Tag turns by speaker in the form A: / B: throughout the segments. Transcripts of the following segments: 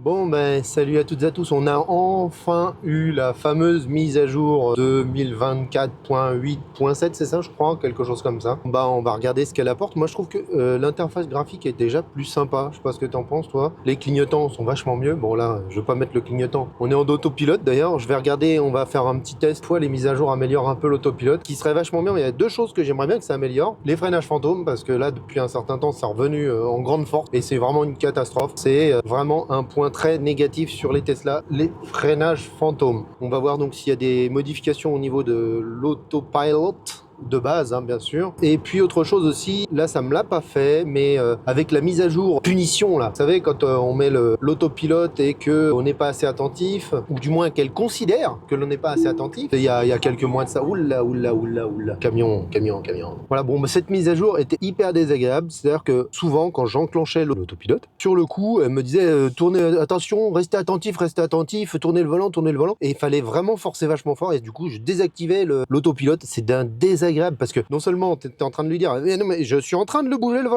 A: Bon ben salut à toutes et à tous, on a enfin eu la fameuse mise à jour 2024.8.7, c'est ça je crois, quelque chose comme ça. Bah on va regarder ce qu'elle apporte. Moi je trouve que l'interface graphique est déjà plus sympa, je sais pas ce que t'en penses toi. Les clignotants sont vachement mieux, bon là je vais pas mettre le clignotant. On est en autopilote d'ailleurs, je vais regarder, on va faire un petit test. Fois les mises à jour améliorent un peu l'autopilote, qui serait vachement bien, mais il y a deux choses que j'aimerais bien que ça améliore. Les freinages fantômes, parce que là depuis un certain temps c'est revenu en grande force et c'est vraiment une catastrophe. C'est vraiment un point très négatif sur les Tesla, les freinages fantômes. On va voir donc s'il y a des modifications au niveau de l'autopilot de base, hein, bien sûr. Et puis autre chose aussi, là ça me l'a pas fait, mais avec la mise à jour punition là, vous savez quand on met l'autopilote et que on n'est pas assez attentif, ou du moins qu'elle considère que l'on n'est pas assez attentif. Il y a quelques mois de ça, oula, camion. Voilà, bon, mais cette mise à jour était hyper désagréable, c'est-à-dire que souvent quand j'enclenchais l'autopilote, sur le coup, elle me disait tournez, attention, restez attentif, tournez le volant, et il fallait vraiment forcer vachement fort, et du coup je désactivais l'autopilote. C'est d'un désagréable parce que non seulement tu es en train de lui dire non mais je suis en train de le bouger le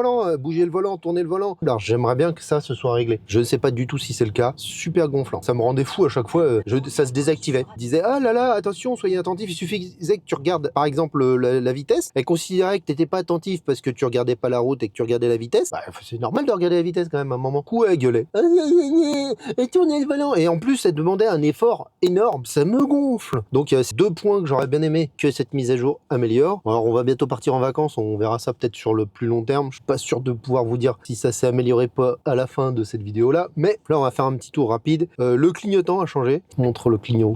A: volant, tourner le volant. Alors j'aimerais bien que ça se soit réglé. Je ne sais pas du tout si c'est le cas. Super gonflant. Ça me rendait fou à chaque fois. Ça se désactivait. Je disais ah là là, attention, soyez attentif. Il suffisait que tu regardes par exemple la vitesse. Elle considérait que tu n'étais pas attentif parce que tu regardais pas la route et que tu regardais la vitesse. Bah, c'est normal de regarder la vitesse quand même à un moment. Coup elle gueulait. Et tourner le volant. Et en plus elle demandait un effort énorme. Ça me gonfle. Donc il y a ces deux points que j'aurais bien aimé que cette mise à jour améliore. Alors on va bientôt partir en vacances, on verra ça peut-être sur le plus long terme. Je suis pas sûr de pouvoir vous dire si ça s'est amélioré pas à la fin de cette vidéo là, mais là on va faire un petit tour rapide. Le clignotant a changé. Montre le clignot.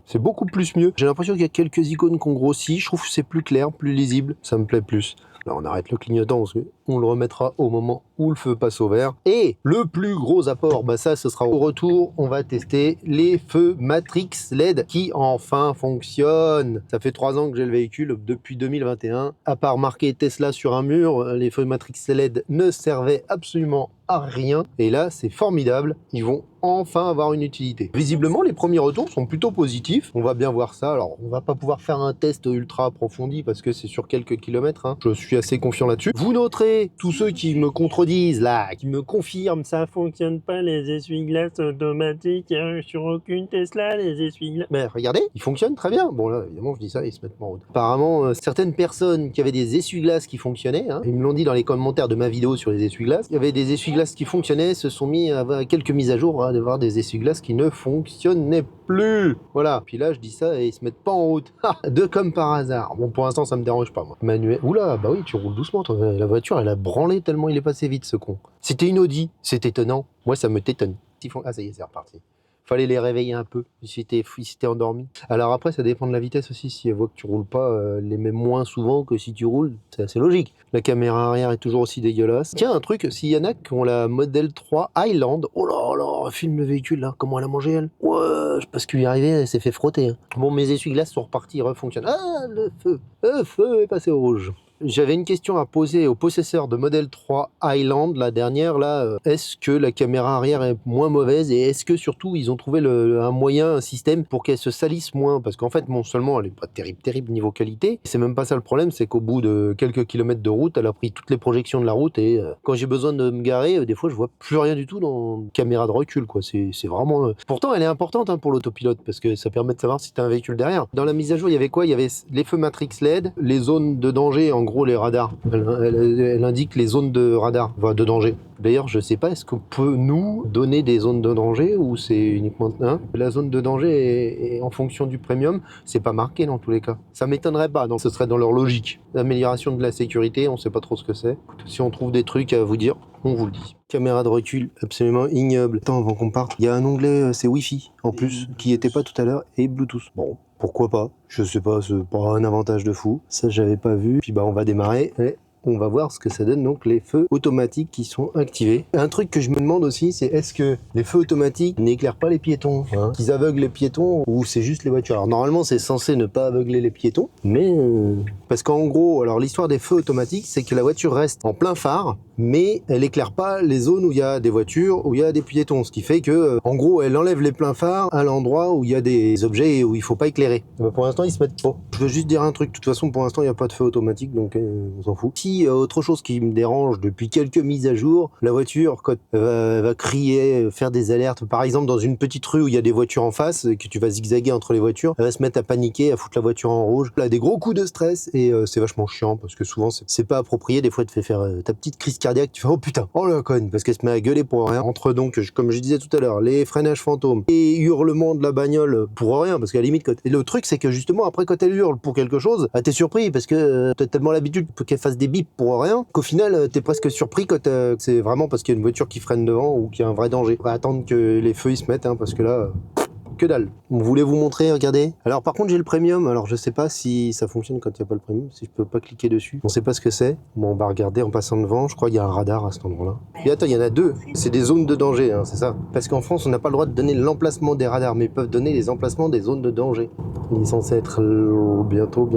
A: C'est beaucoup plus mieux. J'ai l'impression qu'il y a quelques icônes qu'on grossit. Je trouve que c'est plus clair, plus lisible. Ça me plaît plus. Là, on arrête le clignotant parce qu'on le remettra au moment où le feu passe au vert. Et le plus gros apport, bah ça, ce sera au retour. On va tester les feux Matrix LED qui enfin fonctionnent. Ça fait 3 ans que j'ai le véhicule, depuis 2021. À part marquer Tesla sur un mur, les feux Matrix LED ne servaient absolument à rien. Et là, c'est formidable. Ils vont enfin avoir une utilité. Visiblement, les premiers retours sont plutôt positifs. On va bien voir ça. Alors, on va pas pouvoir faire un test ultra approfondi parce que c'est sur quelques kilomètres. Hein. Je suis assez confiant là-dessus. Vous noterez, tous ceux qui me contredisent là, qui me confirment ça fonctionne pas les essuie-glaces automatiques sur aucune Tesla, les essuie-glaces. Mais regardez, ils fonctionnent très bien. Bon là, évidemment, je dis ça, ils se mettent pas en route. Apparemment, certaines personnes qui avaient des essuie-glaces qui fonctionnaient, hein, ils me l'ont dit dans les commentaires de ma vidéo sur les essuie-glaces, il y avait des essuie-glaces qui fonctionnaient, se sont mis à quelques mises à jour à avoir des essuie-glaces qui ne fonctionnaient plus. Voilà. Puis là, je dis ça et ils se mettent pas en route. Deux comme par hasard. Bon, pour l'instant, ça me dérange pas, moi. Manuel. Oula, bah oui, tu roules doucement, toi. La voiture, elle a branlé tellement il est passé vite, ce con. C'était une Audi. C'est étonnant. Moi, ça me tétonne. Ah, ça y est, c'est reparti. Fallait les réveiller un peu, ils s'étaient endormis. Alors après, ça dépend de la vitesse aussi. Si elles voient que tu roules pas, les met moins souvent que si tu roules. C'est assez logique. La caméra arrière est toujours aussi dégueulasse. Tiens, un truc, s'il y en a qui ont la Model 3 Highland, oh là là, filme le véhicule là, comment elle a mangé elle. Ouais, parce qu'il est arrivé, elle s'est fait frotter. Hein. Bon, mes essuie-glaces sont repartis, ils refonctionnent. Ah, le feu est passé au rouge. J'avais une question à poser au possesseur de Model 3 Highland, la dernière là. Est-ce que la caméra arrière est moins mauvaise et est-ce que surtout ils ont trouvé un moyen, un système pour qu'elle se salisse moins? Parce qu'en fait, non seulement elle est pas terrible niveau qualité, c'est même pas ça le problème, c'est qu'au bout de quelques kilomètres de route, elle a pris toutes les projections de la route et quand j'ai besoin de me garer, des fois je vois plus rien du tout dans la caméra de recul, quoi. C'est vraiment. Pourtant, elle est importante hein, pour l'autopilote parce que ça permet de savoir si t'as un véhicule derrière. Dans la mise à jour, il y avait quoi? Il y avait les feux Matrix LED, les zones de danger en gros les radars. Elle indique les zones de radar, enfin, de danger. D'ailleurs, je sais pas, est-ce qu'on peut nous donner des zones de danger ou c'est uniquement... Hein, la zone de danger est en fonction du premium, c'est pas marqué dans tous les cas. Ça m'étonnerait pas, donc ce serait dans leur logique. L'amélioration de la sécurité, on sait pas trop ce que c'est. Si on trouve des trucs à vous dire, on vous le dit. Caméra de recul, absolument ignoble. Attends, avant qu'on parte, il y a un onglet, c'est Wi-Fi, en plus, qui était pas tout à l'heure, et Bluetooth. Bon, pourquoi pas? Je sais pas, c'est pas un avantage de fou. Ça, j'avais pas vu. Puis bah, on va démarrer. Et on va voir ce que ça donne, donc les feux automatiques qui sont activés. Un truc que je me demande aussi, c'est est-ce que les feux automatiques n'éclairent pas les piétons, hein, qu'ils aveuglent les piétons ou c'est juste les voitures? Alors normalement c'est censé ne pas aveugler les piétons, mais parce qu'en gros, alors l'histoire des feux automatiques, c'est que la voiture reste en plein phare, mais elle éclaire pas les zones où il y a des voitures, où il y a des piétons, ce qui fait que en gros elle enlève les pleins phares à l'endroit où il y a des objets et où il faut pas éclairer. Mais pour l'instant ils se mettent pas. Je veux juste dire un truc. De toute façon, pour l'instant, il n'y a pas de feu automatique, donc on s'en fout. Si, autre chose qui me dérange depuis quelques mises à jour, la voiture, quand elle va crier, faire des alertes, par exemple, dans une petite rue où il y a des voitures en face, que tu vas zigzaguer entre les voitures, elle va se mettre à paniquer, à foutre la voiture en rouge. Elle a des gros coups de stress et c'est vachement chiant parce que souvent, c'est pas approprié. Des fois, elle te fait faire ta petite crise cardiaque. Tu fais, oh putain, oh la conne, parce qu'elle se met à gueuler pour rien. Entre donc, comme je disais tout à l'heure, les freinages fantômes et hurlements de la bagnole pour rien, parce qu'à la limite, et le truc, c'est que justement, après, quand elle hurle pour quelque chose, t'es surpris parce que t'as tellement l'habitude qu'elle fasse des bips pour rien qu'au final, t'es presque surpris quand c'est vraiment parce qu'il y a une voiture qui freine devant ou qu'il y a un vrai danger. On va attendre que les feux ils se mettent, hein, parce que là, que dalle. On voulait vous montrer, regardez. Alors par contre j'ai le premium, alors je sais pas si ça fonctionne quand il n'y a pas le premium, si je peux pas cliquer dessus. On sait pas ce que c'est. Bon, on va regarder en passant devant, je crois qu'il y a un radar à cet endroit-là. Et attends, il y en a deux. C'est des zones de danger, hein, c'est ça. Parce qu'en France on n'a pas le droit de donner l'emplacement des radars, mais ils peuvent donner les emplacements des zones de danger. Il est censé être bientôt.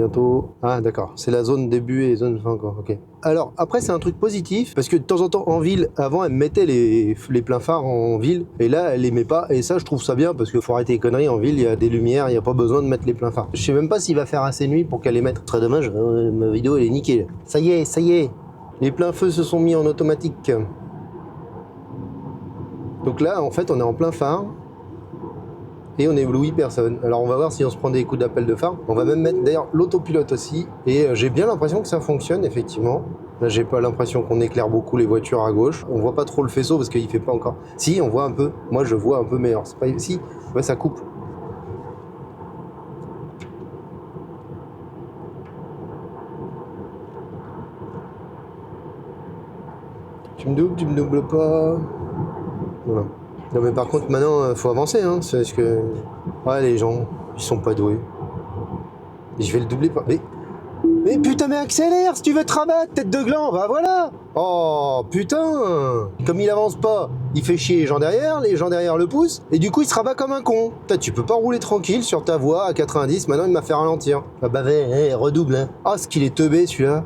A: Ah d'accord, c'est la zone début et zone fin encore, ok. Alors après c'est un truc positif parce que de temps en temps en ville, avant elle mettait les pleins phares en ville et là elle les met pas et ça je trouve ça bien parce qu'il faut arrêter les conneries, en ville il y a des lumières, il n'y a pas besoin de mettre les pleins phares. Je sais même pas s'il va faire assez nuit pour qu'elle les mette. Très dommage, ma vidéo elle est niquée. Ça y est, les pleins feux se sont mis en automatique. Donc là en fait on est en plein phare. Et on éblouit personne. Alors on va voir si on se prend des coups d'appel de phare. On va même mettre d'ailleurs l'autopilote aussi. Et j'ai bien l'impression que ça fonctionne effectivement. Là j'ai pas l'impression qu'on éclaire beaucoup les voitures à gauche. On voit pas trop le faisceau parce qu'il fait pas encore. Si, on voit un peu. Moi je vois un peu meilleur. C'est pas... Si, ouais, ça coupe. Tu me doubles, tu me doubles pas. Voilà. Non mais par contre maintenant faut avancer, hein, parce que ouais, les gens ils sont pas doués. Et je vais le doubler pas. Mais putain, mais accélère si tu veux te rabattre, tête de gland, bah voilà. Oh putain, comme il avance pas, il fait chier les gens derrière le poussent et du coup il se rabat comme un con. Putain, tu peux pas rouler tranquille sur ta voie à 90, maintenant il m'a fait ralentir. Ah bah redouble, hein. Ah ce qu'il est teubé celui-là.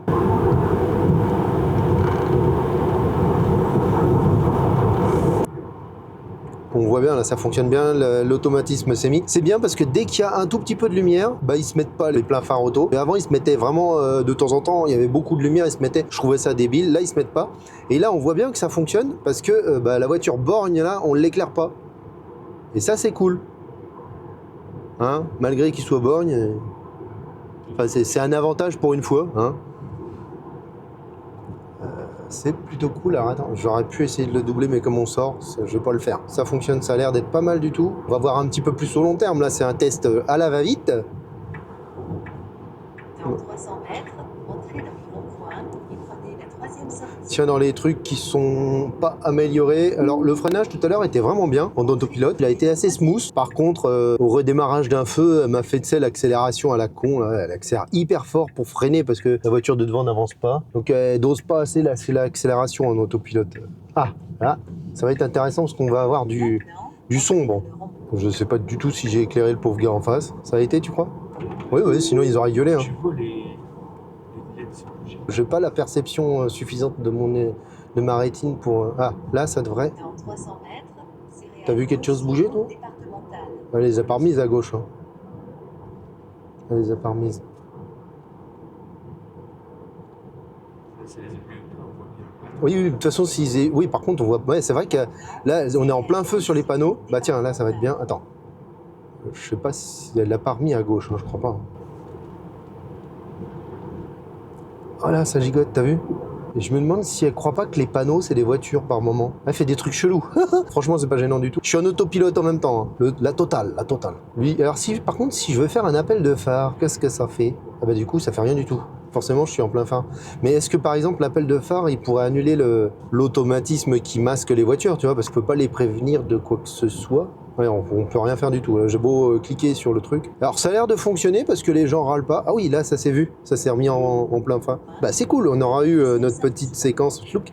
A: On voit bien là, ça fonctionne bien, l'automatisme s'est mis. C'est bien parce que dès qu'il y a un tout petit peu de lumière, bah ils se mettent pas les pleins phares auto. Et avant ils se mettaient vraiment de temps en temps, il y avait beaucoup de lumière, ils se mettaient. Je trouvais ça débile. Là ils se mettent pas. Et là on voit bien que ça fonctionne parce que la voiture borgne là, on l'éclaire pas. Et ça c'est cool. Hein, malgré qu'il soit borgne. Enfin, c'est un avantage pour une fois. Hein. C'est plutôt cool. Alors attends, j'aurais pu essayer de le doubler, mais comme on sort, je vais pas le faire. Ça fonctionne, ça a l'air d'être pas mal du tout. On va voir un petit peu plus au long terme. Là, c'est un test à la va-vite. Dans 300 mètres, entrez dans le rond-point et prenez la troisième sortie. Tiens, dans les trucs qui sont pas améliorés. Alors, le freinage tout à l'heure était vraiment bien en autopilote. Il a été assez smooth. Par contre, au redémarrage d'un feu, elle m'a fait, tu sais, l'accélération à la con. Là. Elle accélère hyper fort pour freiner parce que la voiture de devant n'avance pas. Donc, elle dose pas assez l'accélération en autopilote. Ah, là, ça va être intéressant parce qu'on va avoir du son. Bon, je sais pas du tout si j'ai éclairé le pauvre gars en face. Ça a été, tu crois? Oui, sinon ils auraient gueulé. Hein. J'ai pas la perception suffisante de ma rétine pour... Ah, là, ça devrait... T'as vu quelque chose bouger, toi? Elle les a pas remises à gauche. Hein. Elle les a pas remises. Oui, de toute façon, s'ils... Oui, par contre, on voit... Ouais, c'est vrai que là, on est en plein feu sur les panneaux. Bah tiens, là, ça va être bien. Attends. Je sais pas si elle l'a pas remis à gauche, hein, je crois pas. Oh là, ça gigote, t'as vu? Et je me demande si elle croit pas que les panneaux, c'est des voitures par moment. Elle fait des trucs chelous. Franchement, c'est pas gênant du tout. Je suis en autopilote en même temps. Hein. La totale. Oui, alors par contre, si je veux faire un appel de phare, qu'est-ce que ça fait? Ah bah du coup, ça fait rien du tout. Forcément, je suis en plein phare. Mais est-ce que par exemple, l'appel de phare, il pourrait annuler l'automatisme qui masque les voitures, tu vois? Parce qu'on peut pas les prévenir de quoi que ce soit. Ouais, on peut rien faire du tout. J'ai beau cliquer sur le truc. Alors ça a l'air de fonctionner parce que les gens râlent pas. Ah oui, là ça s'est vu. Ça s'est remis en plein phare. Bah c'est cool, on aura eu notre petite séquence. Chlouc.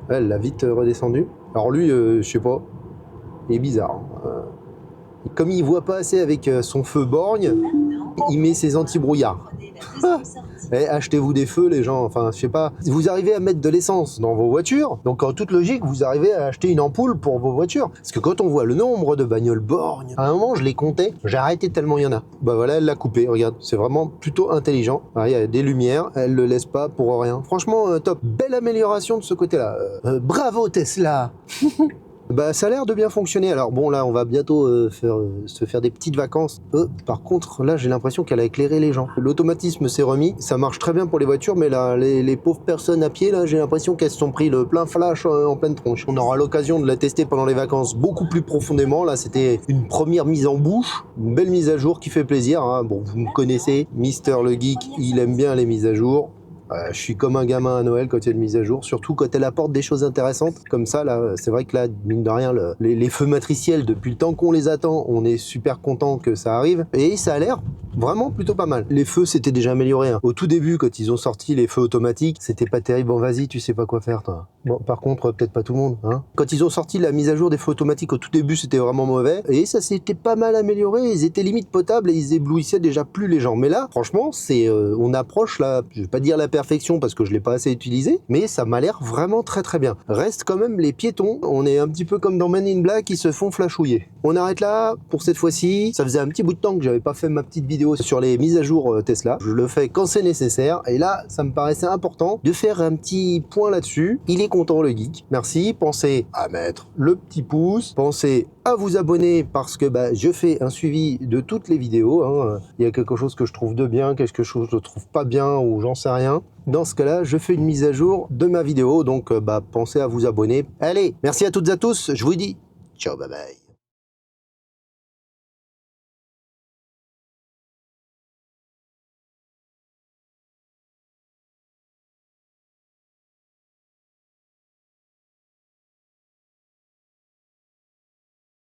A: Elle l'a vite redescendu. Alors lui, je sais pas. Il est bizarre. Comme il voit pas assez avec son feu borgne, il met ses anti-brouillards. Et achetez-vous des feux, les gens, enfin, je sais pas. Vous arrivez à mettre de l'essence dans vos voitures, donc en toute logique, vous arrivez à acheter une ampoule pour vos voitures. Parce que quand on voit le nombre de bagnoles borgnes, à un moment, je les comptais, j'ai arrêté tellement il y en a. Bah voilà, elle l'a coupé, regarde, c'est vraiment plutôt intelligent. Ah, il y a des lumières, elle le laisse pas pour rien. Franchement, top. Belle amélioration de ce côté-là. Bravo Tesla. Bah ça a l'air de bien fonctionner. Alors bon là on va bientôt se faire des petites vacances. Par contre là j'ai l'impression qu'elle a éclairé les gens. L'automatisme s'est remis, ça marche très bien pour les voitures, mais là les pauvres personnes à pied là j'ai l'impression qu'elles se sont pris le plein flash en pleine tronche. On aura l'occasion de la tester pendant les vacances beaucoup plus profondément. Là c'était une première mise en bouche, une belle mise à jour qui fait plaisir, hein. Bon vous me connaissez, Mister le Geek, il aime bien les mises à jour. Je suis comme un gamin à Noël quand il y a une mise à jour, surtout quand elle apporte des choses intéressantes. Comme ça, là, c'est vrai que là, mine de rien, les feux matriciels, depuis le temps qu'on les attend, on est super content que ça arrive. Et ça a l'air vraiment plutôt pas mal. Les feux, c'était déjà amélioré, hein. Au tout début, quand ils ont sorti les feux automatiques, c'était pas terrible. Bon, vas-y, tu sais pas quoi faire, toi. Bon, par contre, peut-être pas tout le monde, hein. Quand ils ont sorti la mise à jour des feux automatiques, au tout début, c'était vraiment mauvais. Et ça s'était pas mal amélioré. Ils étaient limite potables et ils éblouissaient déjà plus les gens. Mais là, franchement, on approche là, je vais pas dire la perfection parce que je l'ai pas assez utilisé, mais ça m'a l'air vraiment très très bien. Reste quand même les piétons, on est un petit peu comme dans Men in Black, qui se font flashouiller. On arrête là pour cette fois-ci. Ça faisait un petit bout de temps que j'avais pas fait ma petite vidéo sur les mises à jour Tesla. Je le fais quand c'est nécessaire et là, ça me paraissait important de faire un petit point là-dessus. Il est content le geek. Merci. Pensez à mettre le petit pouce. Pensez à vous abonner parce que je fais un suivi de toutes les vidéos, hein. Il y a quelque chose que je trouve de bien, quelque chose que je trouve pas bien ou j'en sais rien. Dans ce cas-là, je fais une mise à jour de ma vidéo, donc pensez à vous abonner. Allez, merci à toutes et à tous, je vous dis ciao, bye bye.